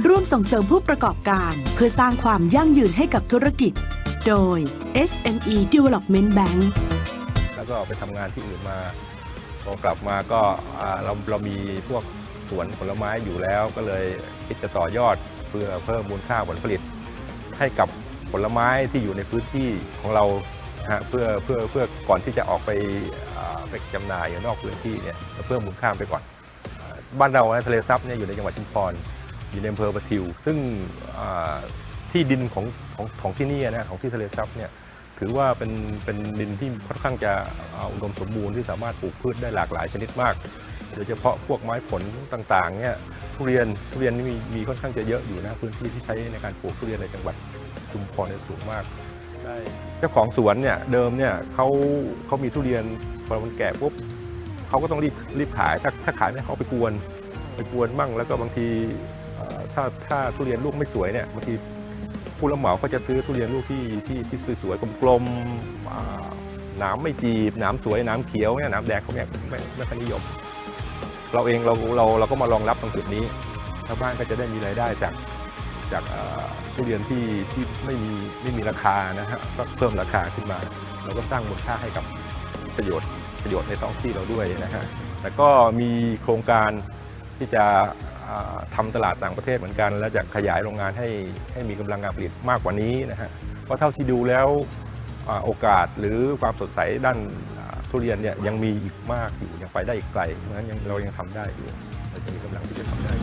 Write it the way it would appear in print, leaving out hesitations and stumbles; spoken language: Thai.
ร่วมส่งเสริมผู้ประกอบการเพื่อสร้างความยั่งยืนให้กับธุรกิจโดย SME Development Bank แล้วก็ไปทำงานที่อื่นมาพอกลับมาก็เรามีพวกสวนผลไม้อยู่แล้วก็เลยคิดจะต่อยอดเพื่อเพิ่มมูลค่าผลผลิตให้กับผลไม้ที่อยู่ในพื้นที่ของเราเพื่อก่อนที่จะออกไปจำหน่ายอยู่นอกพื้นที่เนี่ยเพิ่มมูลค่าไปก่อนบ้านเราทะเลซับเนี่ยอยู่ในจังหวัดชุมพรอยู่ในอำเภอประทิวซึ่งที่ดินของที่นี่นะของที่ทะเลซับเนี่ยถือว่าเป็นดินที่ค่อนข้างจะอุดมสมบูรณ์ที่สามารถปลูกพืชได้หลากหลายชนิดมากโดยเฉพาะพวกไม้ผลต่างๆเนี่ยทุเรียนนี่มีค่อนข้างจะเยอะอยู่นะพื้นที่ที่ใช้ในการปลูกทุเรียนในจังหวัดชุมพรสูงมากเจ้าของสวนเนี่ยเดิมเนี่ยเขามีทุเรียนพอมันแก่ปุ๊บเขาก็ต้องรีบขายถ้าขายไม่เขาไปกวนมั่งแล้วก็บางทีถ้าทุเรียนลูกไม่สวยเนี่ยบางทีผู้รับเหมาก็จะซื้อทุเรียนลูกที่สวยๆกลมๆหนามไม่จีบหนามสวยหนามเขียวเนี่ยหนามแดงเขาไม่ค่อยนิยมเราเองเราก็มารองรับตรงจุดนี้ชาวบ้านก็จะได้มีรายได้จากทุเรียนที่ไม่มีราคานะฮะก็เพิ่มราคาขึ้นมาเราก็สร้างมูลค่าให้กับประโยชน์ในท้องที่เราด้วยนะฮะแต่ก็มีโครงการที่จะทำตลาดต่างประเทศเหมือนกันและจะขยายโรงงานให้มีกำลังการผลิตมากกว่านี้นะฮะเพราะเท่าที่ดูแล้วโอกาสหรือความสดใสด้านทุเรียนเนี่ยยังมีอีกมากอยู่ยังไปได้อีกไกลเพราะฉะนั้นเรายังทำได้อยู่เราจะมีกำลังที่จะทำได้